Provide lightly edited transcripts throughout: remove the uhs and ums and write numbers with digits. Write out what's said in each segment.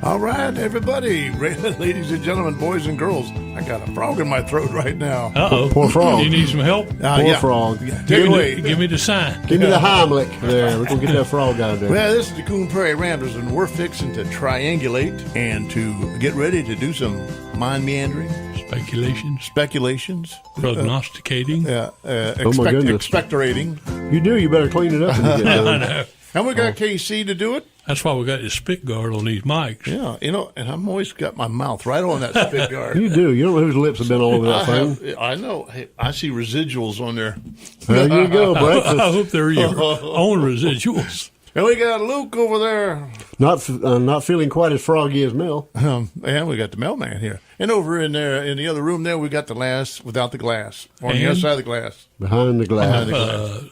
All right, everybody, ladies and gentlemen, boys and girls, I got a frog in my throat right now. Uh-oh. Poor frog. You need some help? Poor frog. Take it away. Give me the sign. Give me the Heimlich. There, we're going to get that frog out of there. Well, this is the Coon Prairie Ramblers, and we're fixing to triangulate and to get ready to do some mind meandering. Speculations. Prognosticating. my goodness. Expectorating. You do. You better clean it up when you get done. I know. And we got KC to do it. That's why we got this spit guard on these mics. Yeah, and I'm always got my mouth right on that spit guard. You do. You don't know whose lips have been all over that thing. I know. Hey, I see residuals on there. There you go, I breakfast. hope they're your own residuals. And we got Luke over there. Not feeling quite as froggy as Mel. And we got the mailman here. And over in there, in the other room there, we got the glass without the glass. On the other side of the glass. Behind the glass.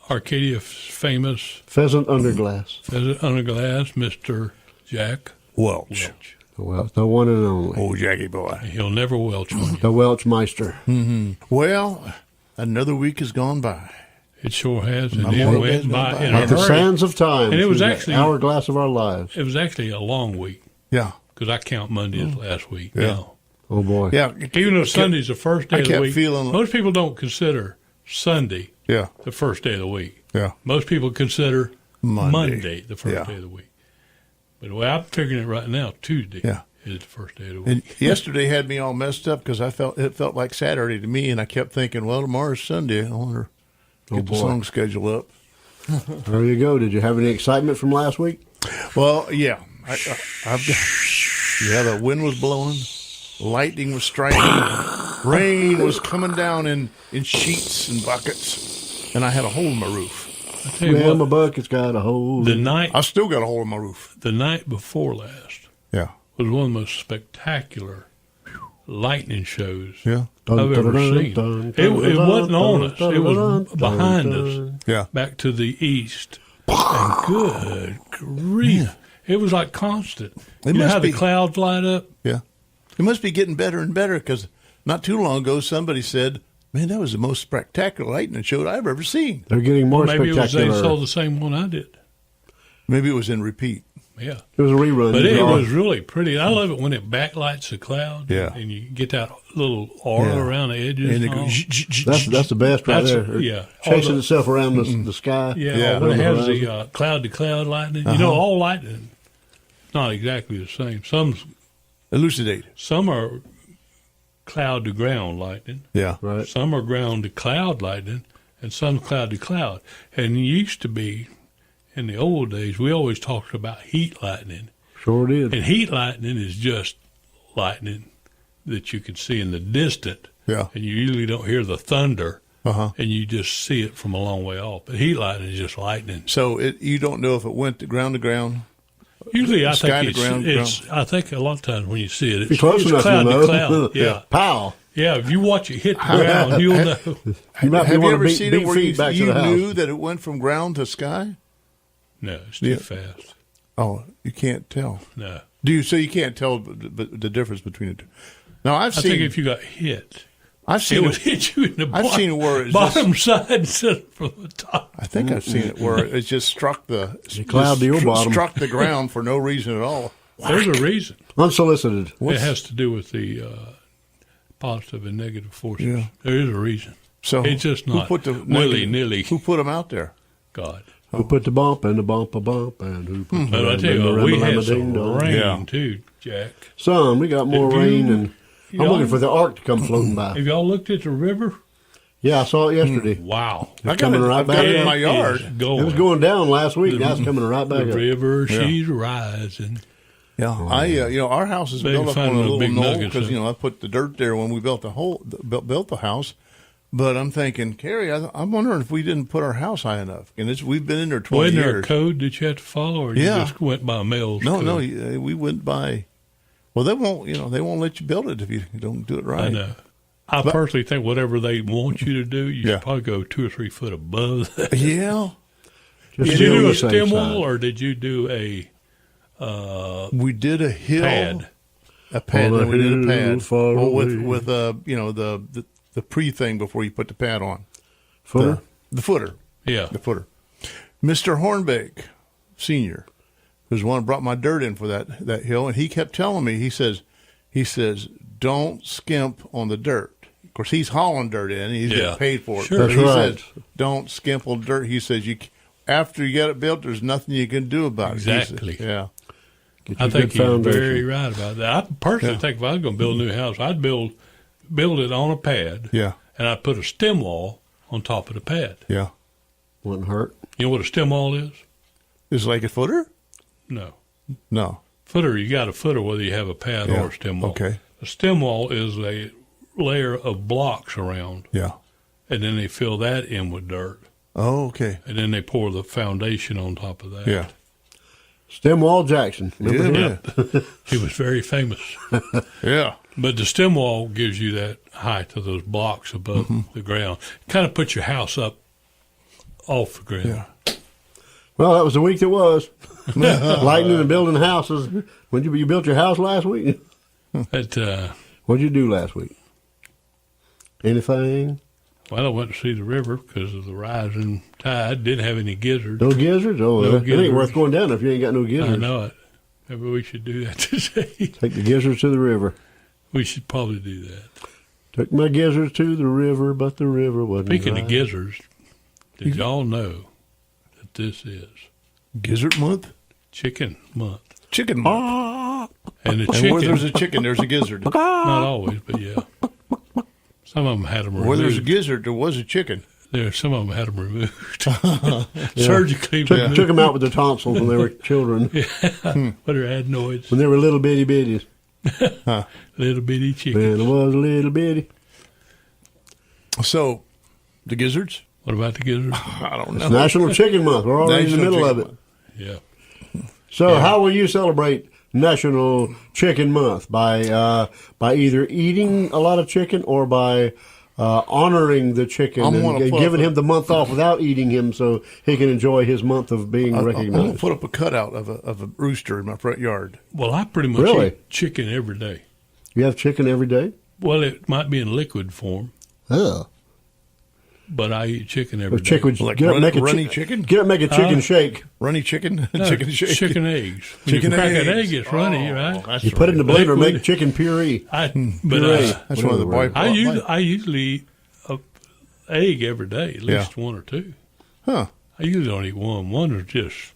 Arcadia's famous Pheasant under glass. Pheasant under glass, Mr. Jack Welch. Well, the one and only. Oh, Jackie boy. He'll never welch on you. The Welch Meister. Well, another week has gone by. It sure has, and My it world went has by gone by. in a At the hurry. sands of time. And it was through the actually- hourglass of our lives. It was actually a long week Yeah. because I count Monday as last week. Yeah. Now. Oh, boy. Yeah. Even though Sunday's the first day I of the kept week, feeling- most people don't consider Sunday Yeah. the first day of the week. Yeah. Most people consider Monday. the first Yeah. day of the week. But the way I'm figuring it right now, Tuesday Yeah. is the first day of the week. And yesterday had me all messed up because it felt like Saturday to me, and I kept thinking, well, tomorrow's Sunday. I wonder get the boy. song schedule up. There you go. Did you have any excitement from last week? Well, yeah. I've got. Yeah, the wind was blowing, lightning was striking, rain was coming down in sheets and buckets, and I had a hole in my roof. I tell you Well, my what, bucket's got a hole. I still got a hole in my roof. the night before last Yeah. was one of the most spectacular lightning shows Yeah. I've ever seen. It wasn't on us. It was behind us, Yeah. back to the east. And good grief. It was like constant. It You know must how be. the clouds light up? Yeah. It must be getting better and better because not too long ago somebody said, man, that was the most spectacular lightning show I've ever seen. They're getting more Maybe it was they spectacular. saw the same one I did. Maybe it was in repeat. Yeah. It was a rerun. But it Draw. was really pretty. I love it when it backlights the cloud. Yeah. And you get that little aura Yeah. around the edges. And it and all. goes, That's the best right That's- there. yeah. Chasing All the- itself around the sky. Yeah, Yeah. when it has Horizon. the cloud-to-cloud lightning. You know, all lightning not exactly the same. elucidate. Some are cloud-to-ground lightning. Yeah. Right. Some are ground-to-cloud lightning, and some cloud-to-cloud. And it used to be, in the old days, we always talked about heat lightning. Sure did. And heat lightning is just lightning that you can see in the distant. Yeah. And you usually don't hear the thunder, Uh-huh. and you just see it from a long way off. But heat lightning is just lightning. So you don't know if it went to ground, Usually, I Sky think to ground, it's. I think a lot of times when you see it, Be close it's enough, cloud you know. to cloud. Yeah, Pow. yeah. If you watch it hit the ground, you'll know. You might be Have you one ever to seen beat it where feet back to you the house. knew that it went from ground to sky? No, it's too Yeah. fast. Oh, you can't tell. No, So you can't tell the difference between the two. Now I think if you got hit, I've it seen would it. hit you in the I've seen it where it's bottom side instead of from the top. I think I've seen it where it just struck the cloud to your bottom. struck the ground for no reason at all. There's a reason. Unsolicited. It has to do with the positive and negative forces. Yeah. There is a reason. So It's just who not put the willy-nilly. Who put them out there? God. Who put the bump and the bump a bump and who put the But I tell you what, we had some rain too, Jack. Some. We got more Have you- rain and I'm y'all- looking for the ark to come floating by. Have y'all looked at the river? Yeah, I saw it yesterday. Wow. I got coming it, right I've got back it in up. my yard. It's going. It was going down last week. Now it's coming right The back up. river, Yeah. she's rising. Yeah, our house is Maybe built up find on a little little big knoll nuggets because there. I put the dirt there when we built built the house. But I'm thinking, Carrie, I'm wondering if we didn't put our house high enough. And we've been in there 20 Wasn't there a years. code that you had to follow, or you Yeah. just went by Mel's No, code? we went by. Well, they won't let you build it if you don't do it right. I know. I personally think whatever they want you to do, you Yeah. should probably go 2 or 3 foot above that. Yeah, Just Did stay you on do the a safe stem side. wall, or did you do a we did a hill pad? a pad. On a And we did a hill pad. far Well, away. with the pre thing before you put the pad on. Footer? The footer. Yeah. The footer. Mr. Hornbeck, Sr., was the one that brought my dirt in for that hill, and he kept telling me, he says, don't skimp on the dirt. Of course, he's hauling dirt in, and he's getting paid for it. Sure. But That's he right. says, don't skimp on dirt. He says, after you get it built, there's nothing you can do about it. Exactly. He said, yeah. I think you're foundation. very right about that. I personally think if I was going to build a new house, I'd build it on a pad. Yeah. And I'd put a stem wall on top of the pad. Yeah. Wouldn't hurt. You know what a stem wall is? Is it like a footer? No. No. Footer, you got a footer whether you have a pad Yeah. or a stem wall. Okay. A stem wall is a layer of blocks around, Yeah. and then they fill that in with dirt, Oh, okay. and then they pour the foundation on top of that. Yeah. Stemwall Jackson. Remember Yeah, him? man. He was very famous. Yeah. But the stem wall gives you that height of those blocks above the ground. Kind of puts your house up off the ground. Yeah. Well, that was the week that was. Lightning and building houses. When you built your house last week? But, What'd you do last week? Anything? well, I went to see the river because of the rising tide. Didn't have any gizzards. No gizzards? Oh, No it ain't gizzards. worth going down if you ain't got no I gizzards. know it. Maybe we should do that today. Take the gizzards to the river. We should probably do that. Took my gizzards to the river, but the river wasn't Speaking dry. of gizzards, did y'all know that this is Gizzard month? chicken month? Chicken month. And the And where chicken, there's a chicken, there's a gizzard. not always, but yeah. Some of them had them Where there's a removed. gizzard, there was a chicken. Some of them had them removed. Surgically Took removed. them out with their tonsils when they were children, But their adenoids, when they were little bitty bitties. little bitty chicken. Man, it was a little bitty. So, the gizzards? What about the gizzards? I don't know. It's National Chicken Month. We're already in the National middle of Chicken it. Month. Yeah. So, how will you celebrate National Chicken Month? By either eating a lot of chicken or by honoring the chicken I'm and gonna put giving up him the month off without eating him, so he can enjoy his month of being I'm going recognized. to put up a cutout of a rooster in my front yard. Well, I pretty much Really? eat chicken every day. You have chicken every day? Well, it might be in liquid form, Oh. but I eat chicken every With day. chicken, Like get up, make a runny chi- chicken? Get up, make a chicken shake. Runny chicken? No, chicken shake? Chicken eggs. When Chicken you crack eggs. an egg, it's runny, right? That's You put it in the right. blender, Liquid. make chicken puree. But Puree. That's one of the Whatever. byproducts. I usually eat an egg every day, at least one or two. Huh. I usually don't eat one. One is just,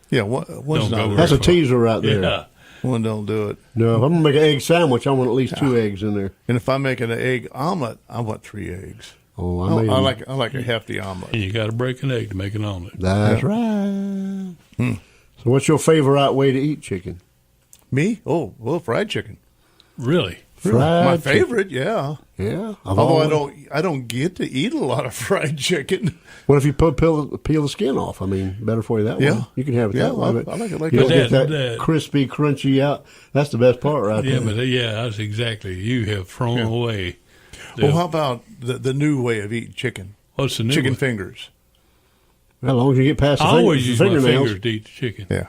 Yeah, one's Don't not go That's a Right. teaser right there. yeah. One don't do it. No, if I'm going to make an egg sandwich, I want at least 2 eggs in there. And if I make an egg omelet, I want 3 eggs. Oh, I made 'em. like a hefty omelet. And you got to break an egg to make an omelet. That's right. So what's your favorite way to eat chicken? Me? Oh, well, fried chicken. Really? Fried My chicken. favorite, yeah. Yeah. Although I don't get to eat a lot of fried chicken. What if you peel the skin off? I mean, better for you that Yeah. way. You can have it Yeah, that way. I But like it like you don't that. get that, That- crispy, crunchy out. That's the best part right Yeah, there. but that's exactly. You have thrown Yeah. away. Well, how about the new way of eating chicken? What's the new Chicken one? fingers. As long as you get past the, I always use my fingernails. fingers to eat the chicken. Yeah,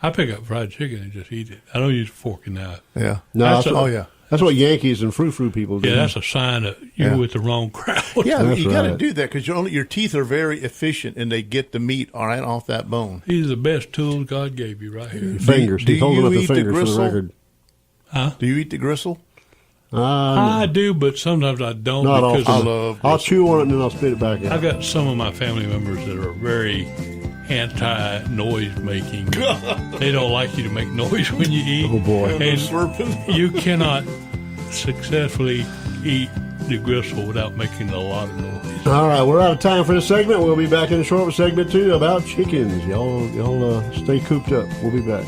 I pick up fried chicken and just eat it. I don't use a fork and knife. yeah. No, That's that's a- what, Oh, yeah. that's what Yankees and frou-frou people do. Yeah, that's a sign that you're Yeah. with the wrong crowd. Yeah, That's you got to right. do that because your teeth are very efficient and they get the meat right off that bone. These are the best tools God gave you right here. Fingers. Do He's holding you up the eat the fingers for the gristle? record. Do you eat the gristle? I do, but sometimes I don't Not because often. love I'll gristle. chew on it and then I'll spit it back I out. got some of my family members that are very anti-noise making. They don't like you to make noise when you eat. Oh, boy. And Slurping. you cannot successfully eat the gristle without making a lot of noise. All right, we're out of time for this segment. We'll be back in a short segment, too, about chickens. Y'all stay cooped up. We'll be back.